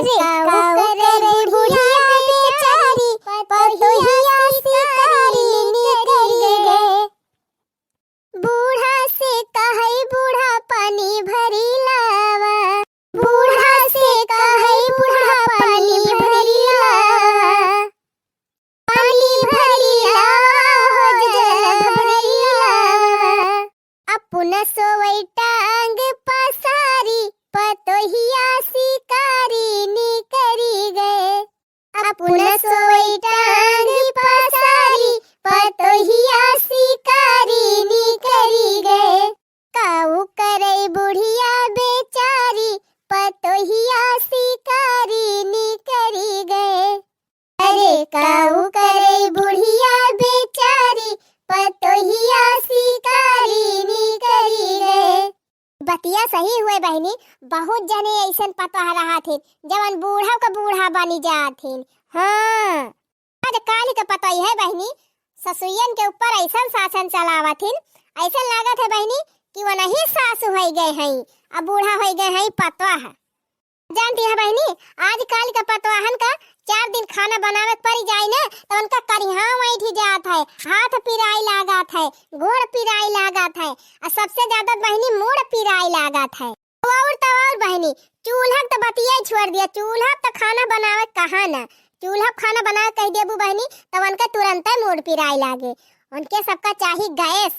काऊ करे बुढ़िया बेचारी पतोहिया शिकारी निकल गए। बूढ़ा से कहे बूढ़ा पानी भरी लावा, बूढ़ा से कहे बूढ़ा पानी भरी लावा, पानी भरी लावा हो जल भरी लावा। अपना सोई टांग पसारी पतोहिया शिकारी निकरी गए। अपना सोई टांग पसारी पतोहिया शिकारी निकरी गए। काऊ करे बुढ़िया बेचारी पतोहिया शिकारी निकरी गए। अरे काऊ करे बुढ़िया बेचारी पतोहिया शिकारी निकरी गए। बतिया सही हुए बहनी, बहुत जने ऐसन पता रहा थे जवन बूढ़ा का बूढ़ा बनी जाथिन। हाँ आज काल का पता ही है बहनी, ससुयन के ऊपर ऐसा शासन चलावथिन, ऐसा लागत है बहनी कि वो नहीं सासु हो गए हैं अब बूढ़ा हो गए हैं पतवा है। जानती है बहनी आजकल का पतवाहन का 4 दिन खाना बनावे पड़ जाए ना तो उनका करिहा वैठी जात है, हाथ पिराई लागत है, गोड़ पिराई लागत है और सबसे ज्यादा बहनी मुड़ पिराई लागत है। और बहनी चूल्हा तो बतिया छोड़ दिया, चूल्हा तो खाना बनावे कहाँ ना, चूल्हा खाना बना कह देबू बहनी तो उनका तुरंत मुड़ पिराई लागे। उनके सबका चाहिए गैस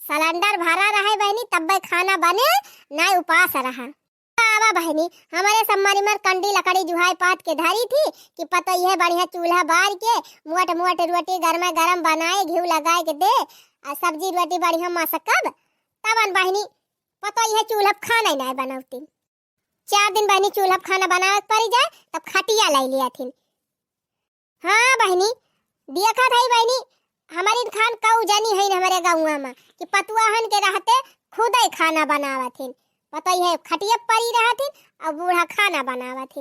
सिलेंडर भरा रहे बहनी तब खाना बने ना उपास रहा। आवा बहनी हमारे सम्मानी मर कंडी लकड़ी जुहाई पात के धरी थी कि पता यह बढ़िया चूल्हा बार के मोट मोट रोटी गरमा गरम बनाए घी लगाए के दे और सब्जी रोटी बढ़िया मसकब तब बहनी पता यह चूल्हा खाना ही नहीं बनाती। 4 दिन बहनी चूल्हा खाना बनावे पड़ जाए तब खटिया लाई लिया थी। हाँ बहनी देखा था बहनी हमारी खान कऊ जानी है हमारे गाँव में कि पतवाहन के रहते खुद ही खाना बनावा थी, पता ही है खटिया पड़ी रहा थी और बूढ़ा खाना बनावा थी।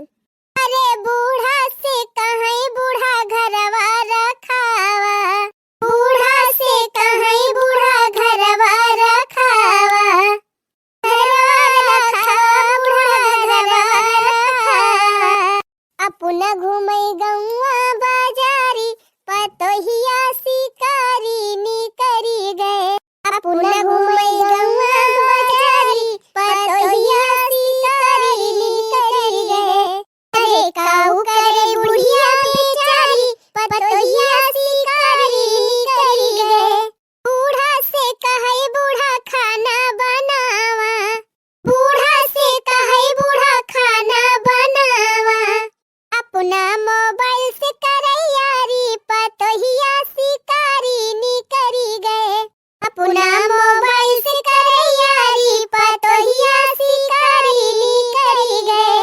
अरे बूढ़ा से कहे बूढ़ा घरवा रखावा, बूढ़ा से कहे बूढ़ा घरवा रखावा, घरवा रखावा बूढ़ा घरवा रखावा। अपना घूमे गौवा बाजारी पतोहिया शिकारी निकरी गए। अपना घूमे गौवा बाजारी पतोहिया शिकारी निकरी गए। अरे काऊ करे बुढ़िया बेचारी पतोहिया शिकारी निकरी गए। बूढ़ा से कहे बूढ़ा खाना बनावा, बूढ़ा से कहे बूढ़ा खाना बनावा। अपना मोबाइल से करे यारी पतोहिया शिकारी निकरी गए। अपना मोबाइल से करे यारी पतोहिया शिकारी निकरी गए।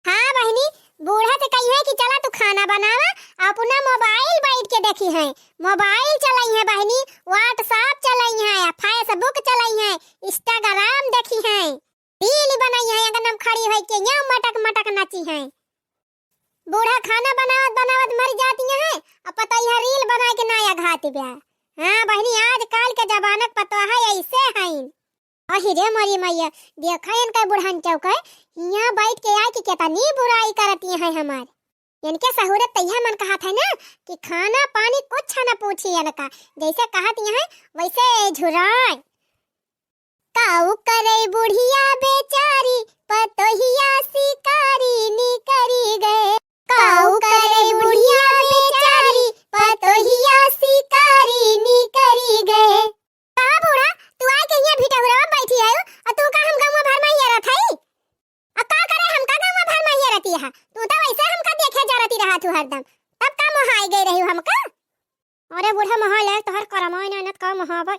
हाँ बहनी बूढ़ा से कही है कि चला तू खाना बनावा, अपना मोबाइल बैठ के देखी है, मोबाइल चलाई है बहनी, व्हाट्सएप चलाई है, फेसबुक चलाई है, इंस्टाग्राम देखी है, रील बनाई है, एकदम खड़ी है के यहाँ मटक मटक नाची है। बूढ़ा खाना बनावत बनावत मर जाती है और पता यह रील बना के नया घाती ब्याह। हाँ बहनी आजकल के जमाना पता है ऐसे हैं। अहि रे मरी मैया देखा इनका बुढ़ान चौक है यहाँ बैठ के आए कि कितनी बुराई करती है हमारे। इनके सहूरत तैया मन कहा था ना कि खाना पानी कुछ न पूछी इनका, जैसे कहती है वैसे झुराए। काऊ करे बुढ़िया बेचारी पतोहिया शिकारी निकरी गए। काऊ करे बुढ़िया बेचारी पतोहिया शिकारी निकरी गए। कहा बूढ़ा तू आए के यहाँ भीटा हुआ बैठी है और तू का हम गाँव भर में ही रहत है और का करे हम का गाँव भर में ही रहती है, तू तो वैसे हमका देखे जा रही रहा तू हरदम तब का मोहाई गई रही हमका। अरे बूढ़ा मोहा ले तो हर करमाई ननद का मोहाबा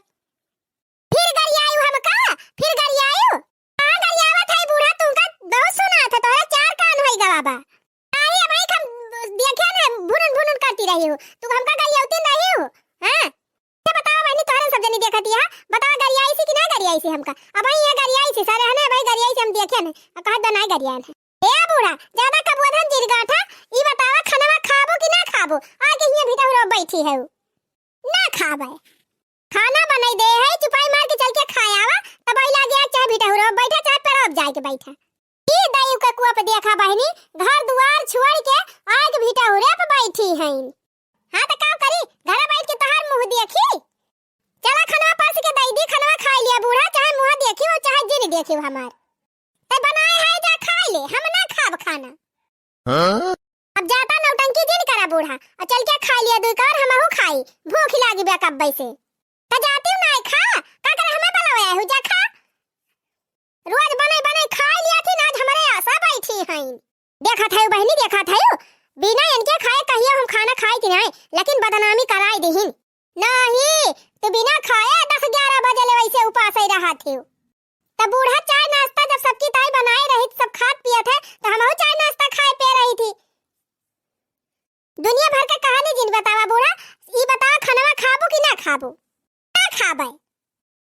फिर गरियायु हमका, फिर गरियायु कहां गरियावत है बूढ़ा तुमका दो सुना था तोरा 4 कान होई गवाबा। आई भाई हम देखे ना भुनन भुनन करती रही हो तू हमका गरियावती नहीं हो। हां ये बताओ बहनी तोरे सब जनी देखती है, बताओ गरियाई से कि ना गरियाई से हमका। अब भाई ये गरियाई से सारे है ना भाई गरियाई से हम देखे ना कहा द ना गरियान है। ए बूढ़ा ज्यादा कबोधन जिरगा था ई बतावा खाना खाबो कि ना खाबो, आके हिया भीटा हो बैठी है ना खाबे। खाना बनाई दे है चुपाई मार के चल के खायावा तब आई लागे चाहे भीटा हो बैठा चाहे पर अब जाके बैठा ई दाई के कुआ पे देखा बहनी घर दुआर छोड़ के आग भीटा उरे पे बैठी हैं। हां त का करी घर बैठ के तहार मुंह देखी। चला खाना पास के दई दी खाना खा लिया बूढ़ा चाहे मुंह देखी हो चाहे जिन देखी हमार ते बनाए है जा खा ले हम ना खाब खाना। हां अब जाता नौटंकी जिन करा बूढ़ा और चल के खा लिया दू कर हमहु खाई भूख लागी बे कब से त जाती ना खा का करे हमें बुलाया हो जा खा रोज बने बने खा लिया थी आज हमारे आशा बैठी हैं। देखा था बहनी देखा था बिना इनके खाए कहिए हम खाना खाए कि नहीं लेकिन बदनामी कराई दीहिन नहीं तो बिना खाए 10-11 बजे ले वैसे उपास ही रहा थे। तब बूढ़ा चाय नाश्ता जब सबकी ताई बनाए रही सब खात पिया थे तो हम चाय नाश्ता खाए पे रही थी। दुनिया भर का कहानी जिन बतावा बूढ़ा ई बतावा खाना खाबो कि ना खाबो ना खाबे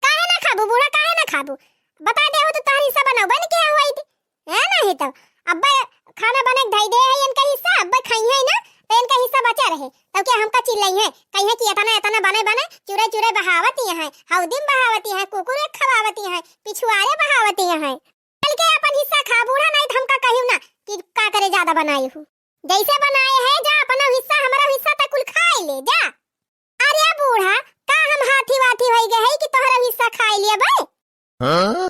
काहे ना खाबो बूढ़ा काहे ना खाबो बता दे हो तो तार हिस्सा बनाओ बन के हुई थी है नहीं तो अब्बा खाना बने धई दे है इनका हिस्सा अब्बा खाई है ना तो इनका हिस्सा बचा रहे तब क्या हमका चिल्लाई है कहीं कि इतना इतना बने बने चूरे चूरे बहावती है हौदिम बहावती है कुकुरे खवावती है पिछुआरे बहावती है चल के अपन हिस्सा खा बूढ़ा नहीं तो हमका कहियो ना कि का करे ज्यादा बनाई हूं जैसे बनाए है जा अपना हिस्सा हमारा हिस्सा तक कुल खाई ले जा। अरे बूढ़ा का हम हाथी वाथी होई गए है कि तोहरा हिस्सा खाई लिया बे हां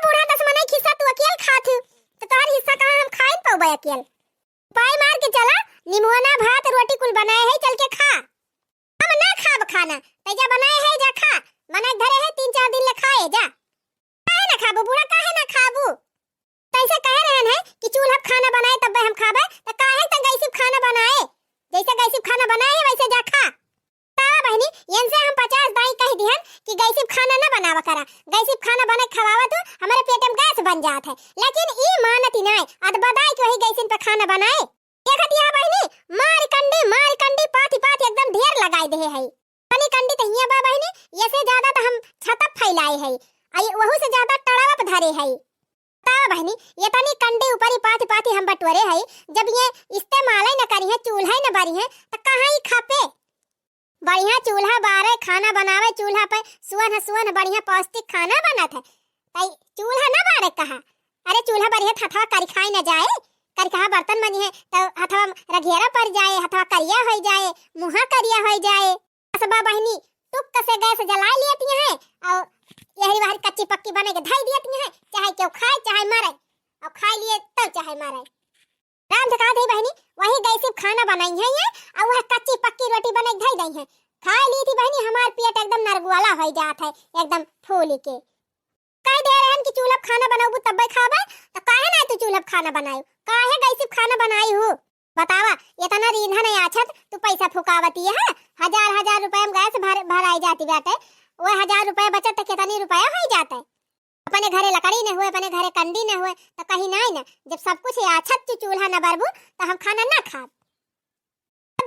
बूढ़ा दस मने हिस्सा तू अकेले खात तो तोहर हिस्सा कहां हम खाई पाबे अकेले पाई मार के चला निमोना भात रोटी कुल बनाए है चल के खा हम ना खाब खाना तैजा बनाए है जा खा बनाए धरे है 3-4 दिन ले खाए जा काहे ना खाबू बूढ़ा काहे ना खाबू तैसे कह रहन है कि चूल्हा खाना बनाए तब हम खाबे त काहे त गैसी खाना बनाए जैसे गैसी खाना बनाए वैसे जा खा ता बहनी यन से हम 50 दाई कह दिहन कि गैसी खाना ना बनावा करा गैसी खाना बने खवावा तो हमारे पेट में गैस बन जात है लेकिन ई मानती नहीं अद बदाई के वही गैसी पे खाना बनाए देखत या बहनी मार कंडी पाथी पाथी एकदम ढेर लगाई दे है पानी कंडी तहिया बा बहनी ये से ज्यादा तो हम छत फैलाए है आई वहु से ज्यादा टड़ावा पे धरे है ता बहनी ये तनी कंडी ऊपरी पाथी पाथी हम बटोरे है जब ये इस्तेमाल न करी है चूल्हा न बारी है त कहां ही खापे बढ़िया चूल्हा बारे खाना बनावे चूल्हा पे सुवन बढ़िया पौष्टिक खाना बनत है तई चूल्हा न बारे कहा अरे चूल्हा बढ़िया थथवा करी खाई न जाए कर कहा बर्तन बनी है तो हथवा रघेरा पर जाए हथवा करिया हो जाए मुहा करिया हो जाए सबा बहनी टुक से गैस जला लेती है और यही बाहर कच्ची पक्की बने के धई देती है चाहे क्यों खाए चाहे मारे और खा लिए तब चाहे मारे राम से कहा थी बहनी वही गैस खाना बनाई है ये और वह कच्ची पक्की रोटी बने धई दई है खा ली थी बहनी हमार पेट एकदम नरगुवाला हो जात है एकदम फूल के कह दे रहन कि चूल्हा खाना बनाऊ तब खाबे तो काहे ना तू चूल्हा खाना बनाऊ काहे गैस खाना बनाई हो बतावा इतना ईंधन है आछत तू पैसा फुकावती है 1000 रुपए में गैस भराई जाती बाटे वो 1000 रुपए बचत तो कितनी रुपया हो जाता है अपने घरे लकड़ी न हुए अपने घरे कंडी न हुए तो कहीं नहीं ना जब सब कुछ आछत तू चूल्हा न बरबू तो हम खाना ना खा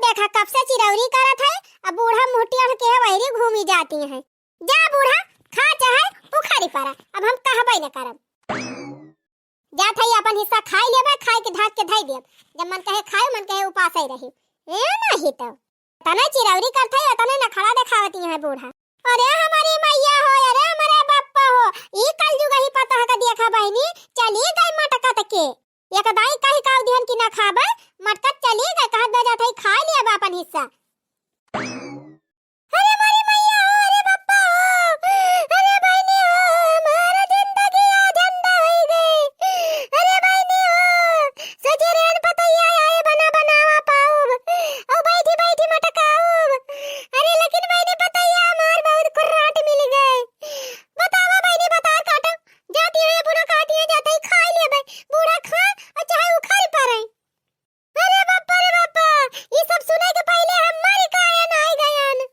देखा कब से चिरौरी करत है अब बूढ़ा मोटी के वही घूमी जाती है जा बूढ़ा खा चाहे उखाड़ी पड़ा अब हम कहबे न करब जा थई अपन हिस्सा खाई लेबे खाई के ढाक के धई देब जब मन कहे खाए मन कहे उपास ही रही ए नहीं तो तने चिरौरी करत है तने न खड़ा दिखावती है बूढ़ा अरे हमारी मैया हो अरे हमारे बाप्पा हो ई कल जुग ही पता है का देखा बहनी चली गई मटका तके एक दाई कही का ध्यान की ना खाबे मटका चली गई कहत बे जात है खा लिया अपन हिस्सा अरे हमारी मैया हो अरे बाप्पा हो अरे बहनी हो हमारा जिंदगी झंडा हो गई अरे बहनी हो सोचे रेन पतैया आए बना बनावा पाऊब ओ बैठी बैठी मटकाऊब अरे लेकिन बहनी पतैया हमार बहुत कुर्राट मिल गए बतावा बहनी बता काटो जाती है बूढ़ा काटी है जाते ही खा ले बे बूढ़ा खा और चाहे उखाड़ पड़े अरे बाप्पा ये सब सुने के पहले हम मर काहे ना आई गयन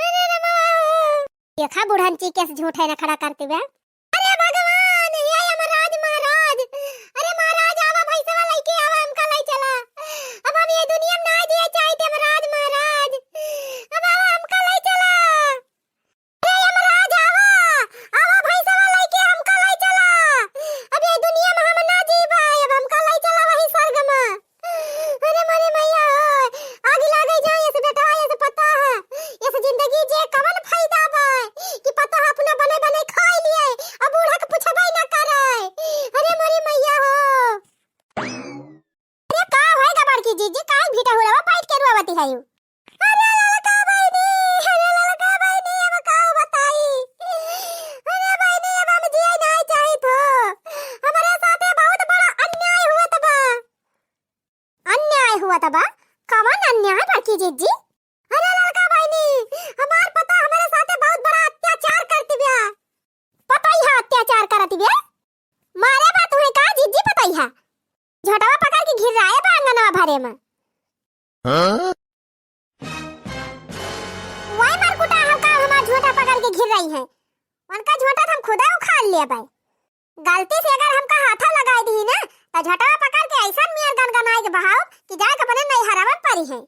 अरे रमा देखा बुढ़ान ची कैसे झूठ है ना खड़ा करते हुए अरे भगवान ये यमराज महाराज अरे महाराज आवा भैंसवा लेके आवा हमका ले चला अब हम ये दुनिया में ना जिए चाहते यमराज महाराज अब आवा हमका ले चला अरे यमराज आवा आवा भैंसवा लेके हमका ले चला अब ये दुनिया में हम ना जी पाए अब हमका ले चला वही स्वर्ग में अरे मारे मैया आग लागे जाए ऐसे बेटा ऐसे पता है ऐसे जिंदगी जे कवन फायदा बा कि पता अपना बने बने खा लिए करे में वही मारकुटा हम का हमार झोटा पकड़ के घिर रही है। उनका झोटा हम खुदा उखाड़ लिया भाई। गलती से अगर हमका हाथा लगाई दी ना तो झोटा पकड़ के ऐसा मियां गनगनाए के बहाव कि जाए के अपने नहीं हरावन पड़ी है।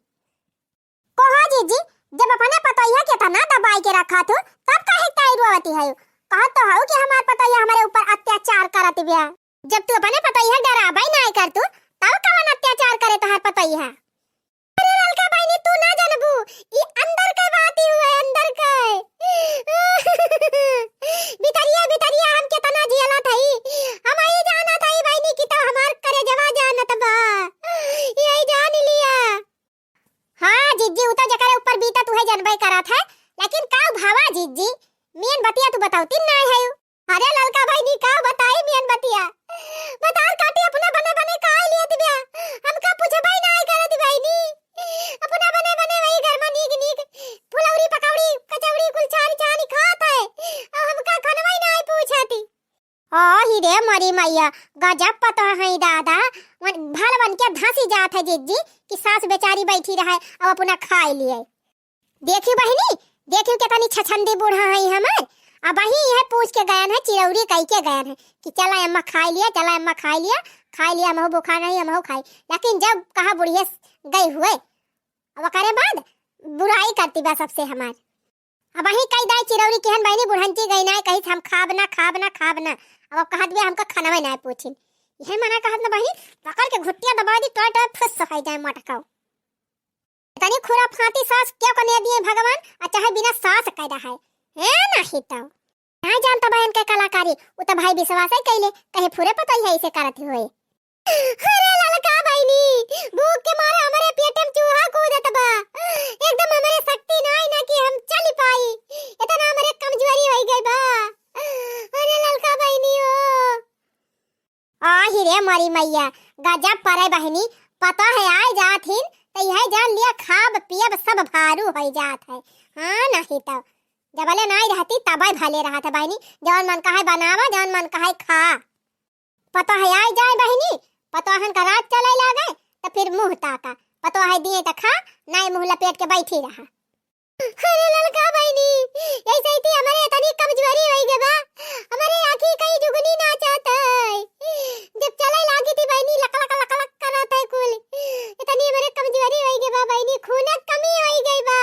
कोहा जीजी जब अपने पतोहिया के तना दबाई के रखा तो तब काहे ताई रोवती है। कहा तो हो कि हमार पतोहिया हमारे ऊपर अत्याचार करत बिया। जब तू अपने पतोहिया डराबै नहीं कर तू तब कवन अत्याचार करे तोहर पतोहिया। अरे ललका बहनी तू ना जानबू ई अंदर के बात ही हुए अंदर के भितरिया भितरिया हम के तना जियला थई हम आई जाना थई बहनी की तो हमार करे जवा जानत बा यही जान लिया। हां जीजी उ तो जकरे ऊपर बीता तू है जनबई करत है लेकिन का भावा जीजी मेन बतिया तू बताउती ना है। अरे ललका बहनी का बताई मेन बतिया बता काटी अपना बने बने का लिए दिया हमका पूछबई ना करत बहनी अपना बने बने वही घर में नीक नीक फुलौरी पकौड़ी कचौड़ी कुल छानी छानी खात है और हमका खनवई ना पूछती। ओ ही रे मरी मैया गजब पता है दादा भल बन के धांसी जात है जीजी कि सास बेचारी बैठी रहे और अपना खाई लिए। देखी बहनी देखी कितनी छछंदी बूढ़ा है हमार। अब वही यह पूछ के गए हैं चिरौरी कह के गए हैं कि चला अम्मा खा लिया चला अम्मा खा लिया हम बुखार नहीं हम खाई। लेकिन जब कहा बुढ़िया गए हुए अब करे बाद बुराई करती बा सबसे हमार। अब वही कई दाई चिरौरी केहन बहनी बुढ़ंची गई ना कही हम खाब ना अब कहत बे हमका खाना ना पूछिन यह मना कहत ना बही पकड़ के घुट्टियां दबा दी टोय टोय फुस सफाई जाए मटकाओ। तनी खुरा फांती सास क्यों कने दिए भगवान आ चाहे बिना सास कह रहा है नहीं तो नहीं जानता बहन के कलाकारी उ तो भाई विश्वास है कैले कहे पूरे पता ही है इसे करत हुए। अरे ललका बहनी भूख के मारे हमारे पेट में चूहा कूदत बा एकदम हमारे शक्ति नहीं ना कि हम चल पाई इतना हमारे कमजोरी हो गई बा। अरे ललका बहनी ओ आ ही रे मरी मैया गजब परे बहनी पता है आए जात हिन तो यह जान लिया खाब पियब सब भारू हो जात है। हां नहीं तो जबले नहीं रहती तबाई भले रहा था बहनी जौन मन कहे बनावा जौन मन कहे खा। पता है आई जाए बहनी पता हन का रात चले लागे तो फिर मुंह ताका पता है दिए तो खा नहीं मुंह लपेट के बैठी रहा। अरे ललका बहनी ऐसे ही हमारे इतनी कमजोरी होई गे बा हमारे आंखी कई जुगनी ना चाहता है जब चले लागी थी बहनी लक लक लक लक करत है कुल इतनी हमारे कमजोरी होई गे बा बहनी खून कमी होई गई बा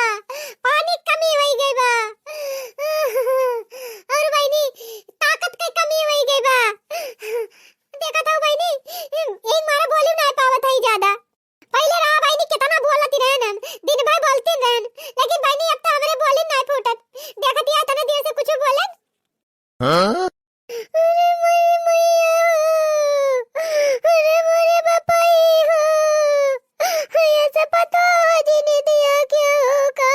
पानी कमी होई गई बा और बहनी ताकत की कमी होई गई बा। देखा था बहनी एक मारा बोली ना पावत है ज्यादा पहले रहा बहनी कितना बोलती रहन हम दिन भर बोलती रहन लेकिन बहनी अब तो हमारे बोली नहीं फूटत देखती है तने देर से कुछ बोलन। हां अरे मरी मैया अरे मोरे बापाई हो ऐसा पता जी ने दिया क्या होगा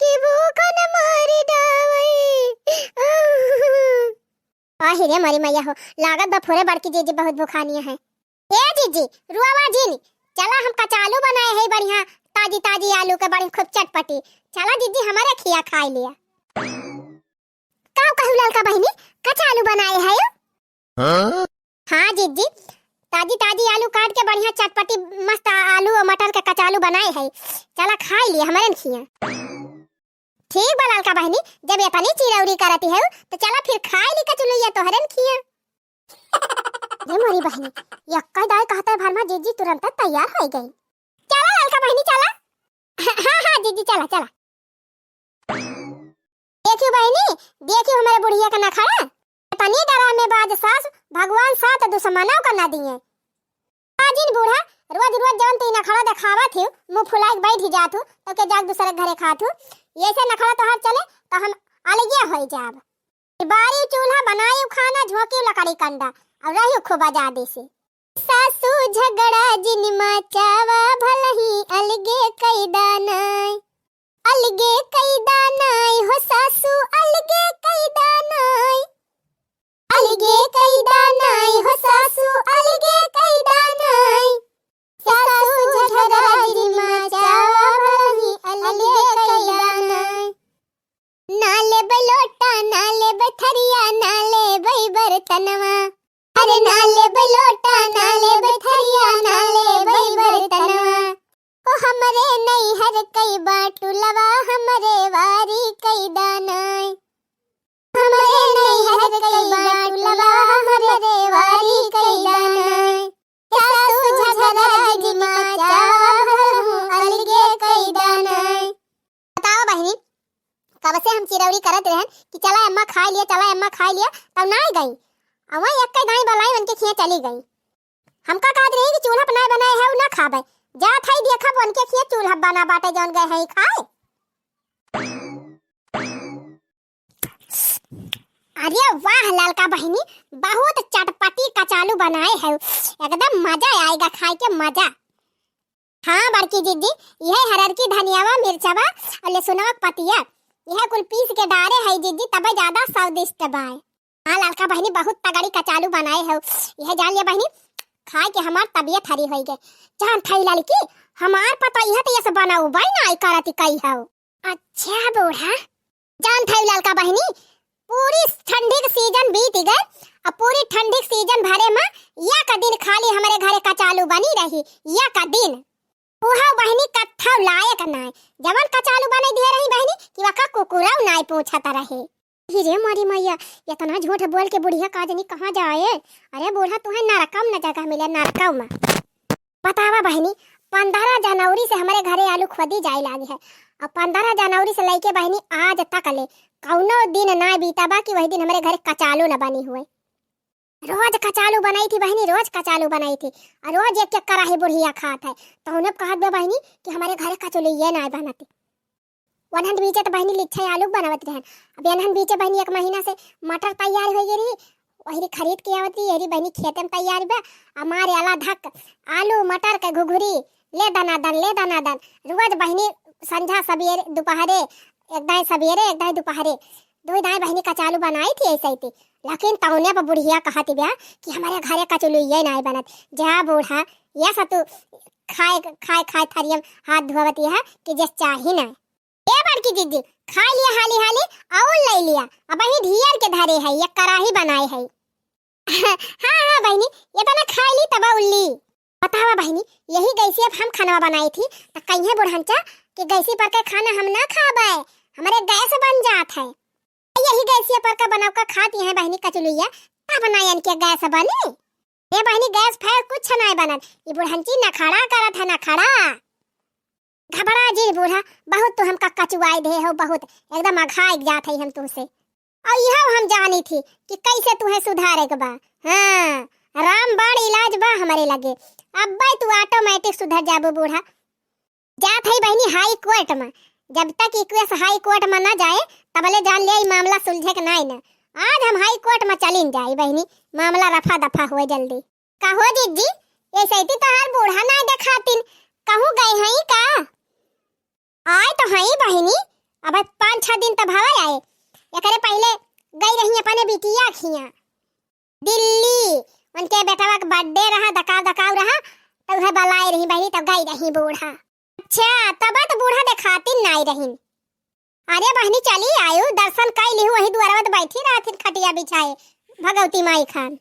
कि भूख न मारी डावई। आ ही रे मरी मैया हो लागत बफोरे बड़की जीजी बहुत भूखानी है। ए जीजी रुआवा जी चला हम कचालू बनाए है बढ़िया ताजी ताजी आलू के बड़ी खूब चटपटी चला दीदी हमारे खिया खाई लिया। काऊ कहू ललका बहनी कचालू बनाए है हां जीजी ताजी ताजी आलू काट के बढ़िया चटपटी मस्त आलू और मटर के कचालू बनाए है चला खाई लिया हमारे खिया। ठीक बा ललका बहनी जब इतनी चिरौरी करती है तो चला फिर खाई ली कचलू ये तोहरन खिया। ये मोरी बहनी यक्का दाई कहता है भरमा जीजी तुरंत तैयार हो गई। चला ललका बहनी चला हां जीजी चला चला। देखियो बहनी देखियो हमारे बुढ़िया का नखरा तनी डरा में बाज सास भगवान साथ दुश्मनों का ना दिए। आजिन बूढ़ा रोज रोज जवन ती नखरा दिखावा थी मुंह फुलाए बैठ ही जातू तो के जाग दूसरे घरे खातू ये से नखरा तो हर चले तो हम अलगे हो जाब। बारी चूल्हा बनाई खाना झोंकी लकड़ी कंडा और रही खूब आजादी से। सासू झगड़ा जिन मचावा भलही अलगे कैदा नाय हो सासू अलगे कैदा नाय हो सासू अलगे कैदा नाय। सासू झगड़ा जिन मचावा भलही अलगे कैदा नाय। नाले बलोटा नाले बथरिया नाले बई बर्तनवा अरे नाले बलोटा नाले बथरिया नाले बई बर्तनवा ओ हमरे नहीं हर कई बाटू लवा हमरे वारी कई दानाय हमरे नहीं हर कई बाटू लवा हमरे वारी कई दानाय सासू झगड़ा जिमा चावा अलगे कई दानाय। बताओ बहनी कब से हम चिरौरी करत रहन कि चला अम्मा खा लिया चला अम्मा खा लिया तब ना गई अवा एक कई दाई बलाई उनके खिया चली गई। हमका कहत रही कि चूल्हा बनाए बनाए है ना खाबे जा थाई देखा उनके खिया चूल्हा बना बाटे जौन गए है खाए। अरे वाह ललका बहनी बहुत चटपटी कचालू बनाए है एकदम मजा आएगा खाए के मजा। हाँ बड़की दीदी यह हरर की धनियावा मिर्चवा और लहसुनवा पतिया यह कुल पीस के डारे है दीदी तब ज्यादा स्वादिष्ट बाय। हाँ ललका बहनी बहुत तगड़ी कचालू बनाए है यह जान लिया बहनी खाए के हमार तबीयत हरी हो गई जान थई लड़की हमार पता यह तो ऐसे बनाऊ बाई ना आई करती कई है। अच्छा बूढ़ा जान थई ललका बहनी पूरी ठंडी के सीजन बीत गए अब पूरी ठंडी के सीजन भरे में या का दिन खाली हमारे घरे कचालू बनी रही या का दिन उहा बहनी कत्था लायक नाय जवन कचालू बने दे रही बहनी कि वका कुकुरा नाय पूछता रहे। रे मारी मैया इतना झूठ बोल के बुढ़िया काजनी कहाँ जाए। अरे बूढ़ा तुम्हें नरकम न जगह मिले नरकम में बतावा बहनी 15 जनवरी से हमारे घरे आलू खोदी जाए लागी है और 15 जनवरी से लेके बहनी आज तक ले कौनो दिन ना बीता बा कि वही दिन हमारे घरे कचालू न बनी हुए। रोज कचालू बनाई थी बहनी रोज कचालू बनाई थी और रोज एक एक कराही बुढ़िया खात है तो उन्हें कहत बे बहनी कि हमारे घरे कचौली ये ना बनाती वनहन बीचे तो बहनी लिच्छे आलू बनावत रहन अब एनहन बीचे बहनी एक महीना से मटर तैयार हो गई वही खरीद के आवती यही बहनी खेते में तैयार बा हमारे अला धक आलू मटर के घुघुरी ले दनादन रोज बहनी संझा सवेरे दोपहरे एक दाई सवेरे एक दाई दोपहरे दो दाई बहनी कचालू बनाई थी ऐसे ही थी लेकिन तौने पर बुढ़िया कहती ब्या कि हमारे घरे कचौली ये नहीं बनत जा बूढ़ा ये सब तू खाए खाए खाए थरियम हाथ धोवती है कि जैसे चाही ना ए बड़की दीदी खा लिया हाली हाली और ले लिया अब वही ढियर के धरे है ये कराही बनाए है। हाँ बहनी ये तो ना खा ली तब उल्ली बतावा बहनी यही गैसी अब हम खाना बनाई थी तो कहीं बुढ़ंचा कि गैसी पर के खाना हम ना खाबे हमारे गैस बन जात है यही गैसिया पर का बनाव का खाती है बहनी कचौलिया तब ना इनके गैस बनी ये बहनी गैस फायर कुछ नहीं बनत ये बुढ़ंची न खड़ा करत है न खड़ा घबरा जी बूढ़ा बहुत तो हमका कचुआई दे हो बहुत एकदम अघाई जात है हम तुमसे और यह हम जानी थी कि कैसे तुम्हें सुधारे के बा। हाँ रामबाण इलाज बा हमारे लगे अब भाई तू ऑटोमेटिक सुधर जाबो बूढ़ा जात है बहनी हाई कोर्ट में जब तक इक्वेस हाई कोर्ट में ना जाए तबले जान ले मामला सुलझे के नहीं ना आज हम हाई कोर्ट में चलिन जाई बहनी मामला रफा दफा हुए जल्दी कहो जीजी ऐसे ही तो हर बूढ़ा ना दिखातिन कहूँ गए हैं का आए तो हैं बहनी अब 5-6 दिन तब हवा आए एकरे पहले गई रही अपने बिटिया खिया दिल्ली उनके बेटवा का बर्थडे रहा दकाव रहा तो वह बलाई रही बहनी तब गई रही बूढ़ा। अच्छा तब तो बूढ़ा दिखाती नहीं रही। अरे बहनी चली आयु दर्शन कर ली वही द्वारा बैठी रहा थी खटिया बिछाए भगवती माई खान।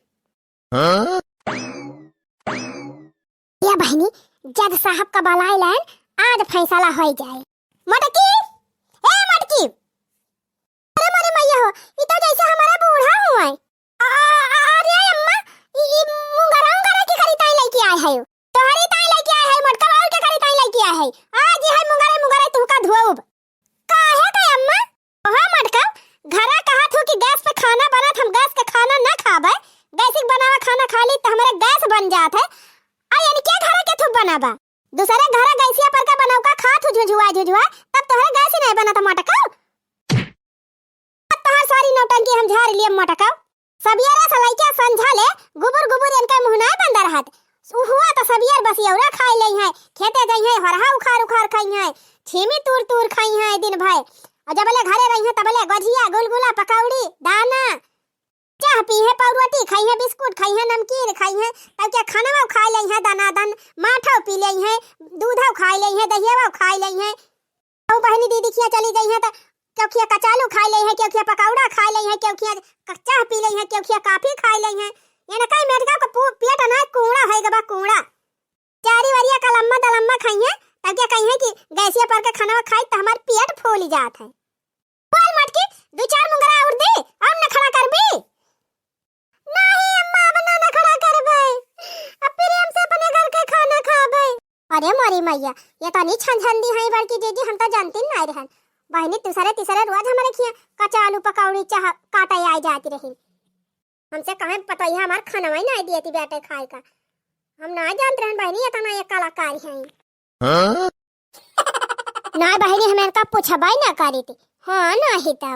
या बहनी जज साहब का बलाई लाइन आज फैसला हो जाए। मटकी ए मटकी अरे मारे मैया हो ये तो जैसे हमारा बूढ़ा हुआ है। अरे अम्मा ये मुंगरा की खरीदाई लेके आए है तोहरी ताई लेके आए है मटका और के खरीदाई लेके आए है आज ये है मुंगरा तुमका धोब काहे का अम्मा ओह मटका घरा कहा थू कि गैस पे खाना बनत हम गैस के खाना ना खाबे गैस बनावा खाना खा ली तो हमारे गैस बन जात है आ यानी क्या घरा के थू बनाबा दूसरे घर गैसिया पर का बनाऊ का खा थू झुझुआ तब तोहरे गैस नहीं बना था मटका तोहर सारी नौटंकी हम झाड़ लिए मटका सबियरा सलाइका संझा ले गुबुर इनका मुंह नहीं बंद रहत हुआ तो सबियर बस यौरा खाई लई है खेते गई है हरहा उखाड़ खाई है छीमी तूर खाई है दिन भर और जबले घरे रही है तबले गजिया गुलगुला पकौड़ी दाना चाह पी है पाउरोटी खाई है बिस्कुट खाई है नमकीन खाई है तब क्या खाना खा लई है दनादन माठा पी लई है दूधा खा लई है दहिया खा लई है औ बहनी दीदी खिया चली गई है तो क्यों कचालू खा लई है क्यों पकौड़ा खा लई है क्यों चाह पी लई है क्यों कॉफी खा लई है ये ना कई मेट का पेट ना कूड़ा है गबा कूड़ा चारी वारिया का लम्मा दलम्मा खाइए तब क्या कहिए कि गैसिया पर के खाना खाई त हमार पेट फूल जात है बोल मटकी दो चार मुंगरा और दे और न खड़ा कर भी नहीं अम्मा बना न खड़ा करबे अब प्रेम से अपने घर के खाना खाबे अरे मोरी मैया ये तो नहीं छनछंदी है बल्कि दीदी हम तो जानती नहीं रहन बहनी तीसरे रोज हमारे खिया कच्चा आलू पकौड़ी चाह काटा आई जाती रही हमसे कहे पता है हमार खाना ही नहीं दिए थी बेटे खाए का हम ना जानते रहन बहनी इतना ये कलाकार है ना बहनी हमें का पूछबाई ना करी थी हाँ नहीं तो